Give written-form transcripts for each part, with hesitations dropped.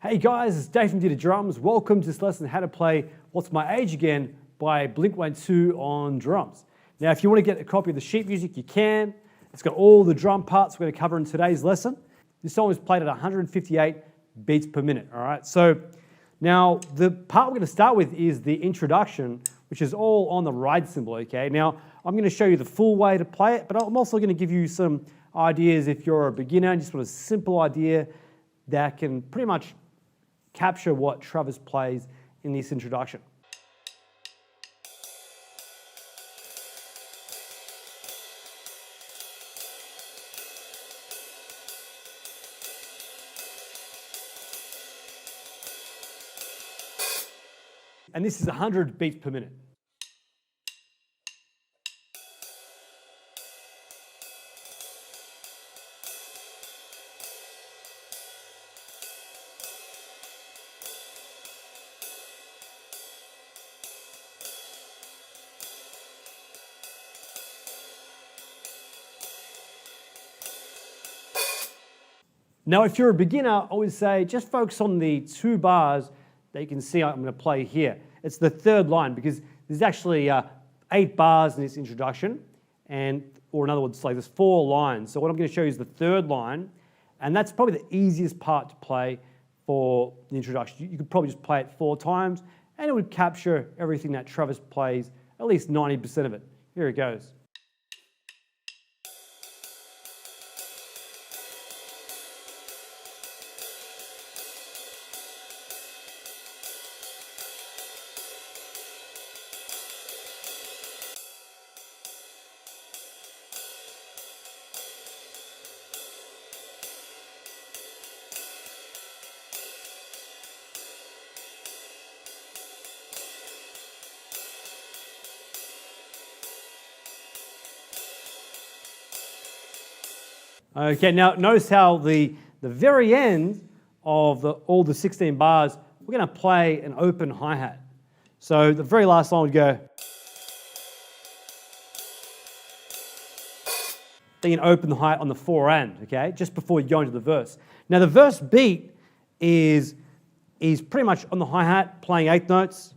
Hey guys, it's Dave from DD Drums. Welcome to this lesson how to play What's My Age Again by Blink-182 on drums. Now if you want to get a copy of the sheet music, you can. It's got all the drum parts we're going to cover in today's lesson. This song is played at 158 beats per minute, all right? So now the part we're going to start with is the introduction, which is all on the ride cymbal, okay? Now I'm going to show you the full way to play it, but I'm also going to give you some ideas if you're a beginner and just want a simple idea that can pretty much capture what Travis plays in this introduction. And this is 100 beats per minute. Now, if you're a beginner, I always say just focus on the two bars that you can see I'm going to play here. It's the third line because there's actually 8 bars in this introduction, or in other words, like there's 4 lines. So what I'm going to show you is the third line, and that's probably the easiest part to play for the introduction. You could probably just play it 4 times, and it would capture everything that Travis plays, at least 90% of it. Here it goes. Okay, now notice how the very end of all the 16 bars, we're going to play an open hi-hat. So the very last line would go, then you open the hi-hat on the fore end, okay, just before you go into the verse. Now the verse beat is pretty much on the hi-hat, playing 8 notes.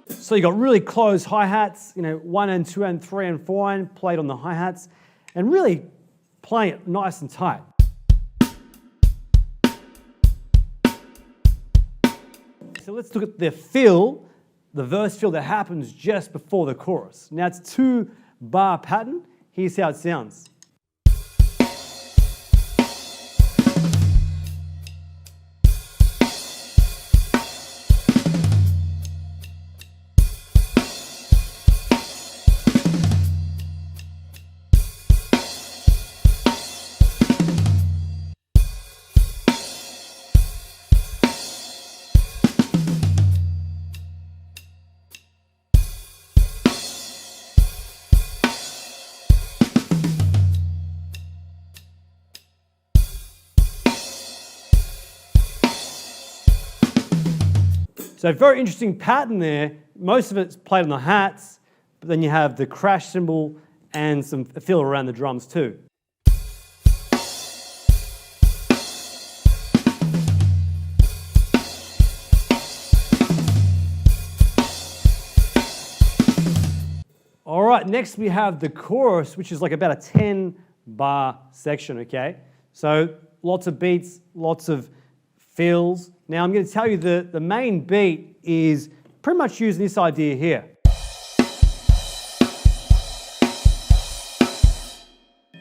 So you got really close hi-hats, 1 and 2 and 3 and 4 and played on the hi-hats, and really playing it nice and tight. So let's look at the fill, the verse fill that happens just before the chorus. Now it's 2-bar pattern. Here's how it sounds. So very interesting pattern there. Most of it's played on the hats, but then you have the crash cymbal and some fill around the drums too. All right, next we have the chorus, which is like about a 10-bar section, okay? So lots of beats, lots of fills. Now I'm going to tell you the main beat is pretty much using this idea here.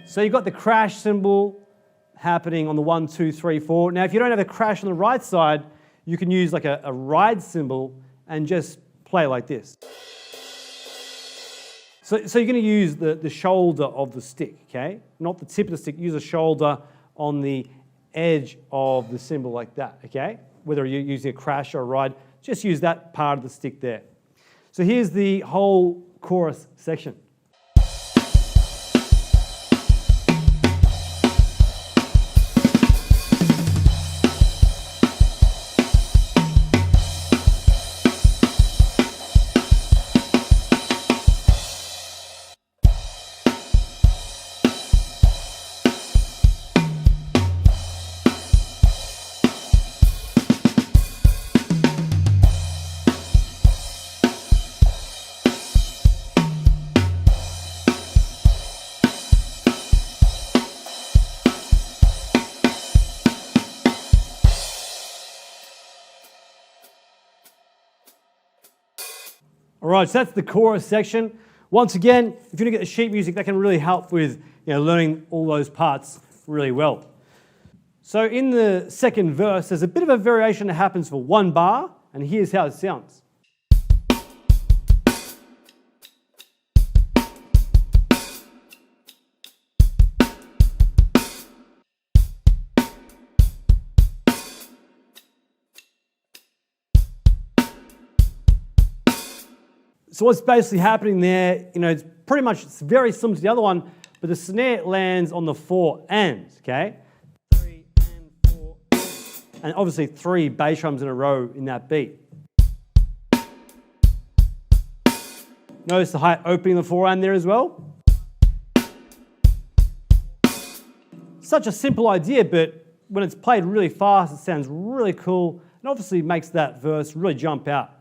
So you've got the crash cymbal happening on the 1, 2, 3, 4. Now if you don't have a crash on the right side, you can use like a ride cymbal and just play like this. So you're going to use the shoulder of the stick, okay? Not the tip of the stick, use a shoulder on the edge of the cymbal like that, okay? Whether you're using a crash or a ride, just use that part of the stick there. So here's the whole chorus section. right, so that's the chorus section. Once again, if you want to get the sheet music, that can really help with learning all those parts really well. So in the second verse, there's a bit of a variation that happens for one bar, and here's how it sounds. So what's basically happening there, it's pretty much, it's very similar to the other one, but the snare lands on the 4 ands, okay? 3 and 4, and obviously 3 bass drums in a row in that beat. Notice the high opening of the 4 and there as well. Such a simple idea, but when it's played really fast, it sounds really cool, and obviously makes that verse really jump out.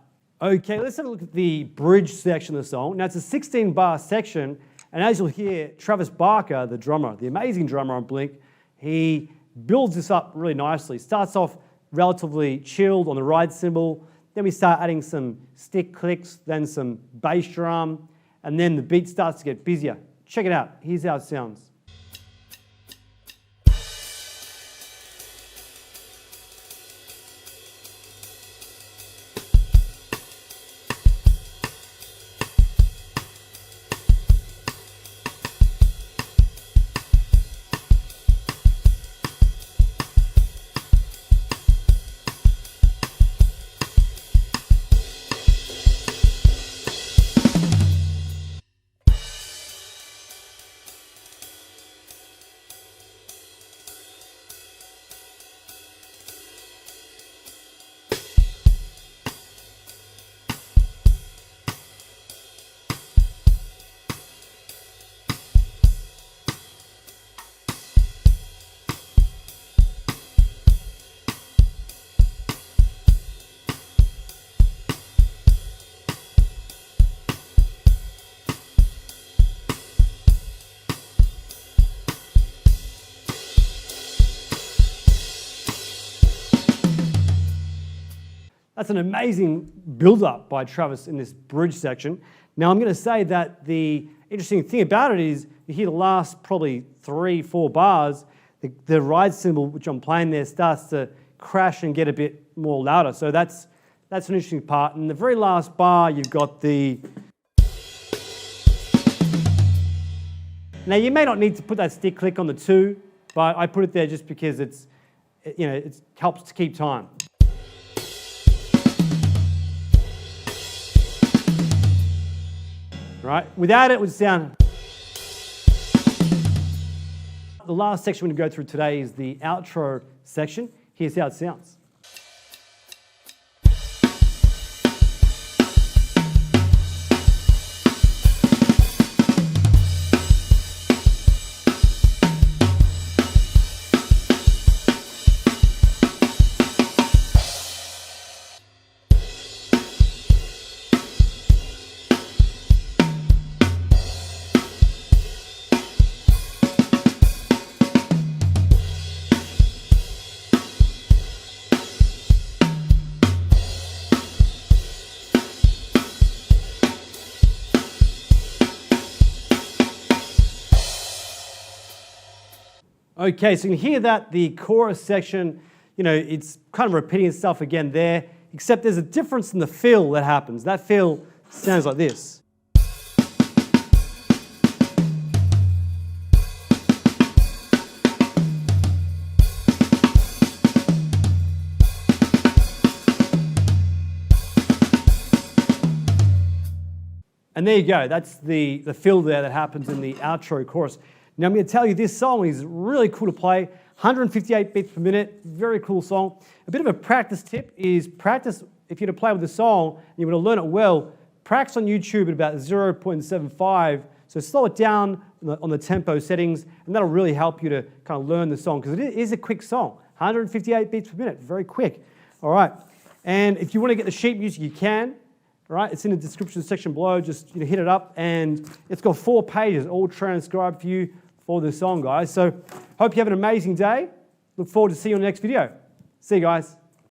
Okay, let's have a look at the bridge section of the song. Now, it's a 16-bar section, and as you'll hear, Travis Barker, the drummer, the amazing drummer on Blink, he builds this up really nicely. Starts off relatively chilled on the ride cymbal, then we start adding some stick clicks, then some bass drum, and then the beat starts to get busier. Check it out. Here's how it sounds. That's an amazing build-up by Travis in this bridge section. Now I'm going to say that the interesting thing about it is you hear the last probably 3-4 bars, the ride cymbal which I'm playing there starts to crash and get a bit more louder. So that's an interesting part. And the very last bar, you've got the... Now you may not need to put that stick click on the 2, but I put it there just because it helps to keep time. Right? Without it would sound... The last section we're going to go through today is the outro section. Here's how it sounds. Okay, so you can hear that the chorus section, it's kind of repeating itself again there, except there's a difference in the feel that happens. That feel sounds like this. And there you go, that's the feel there that happens in the outro chorus. Now I'm going to tell you this song is really cool to play, 158 beats per minute, very cool song. A bit of a practice tip is practice, if you're to play with the song and you want to learn it well, practice on YouTube at about 0.75, so slow it down on the tempo settings, and that'll really help you to kind of learn the song, because it is a quick song, 158 beats per minute, very quick. All right, and if you want to get the sheet music, you can. All right, it's in the description section below, just hit it up, and it's got 4 pages all transcribed for you for the song, guys. So hope you have an amazing day. Look forward to seeing you on the next video. See you guys.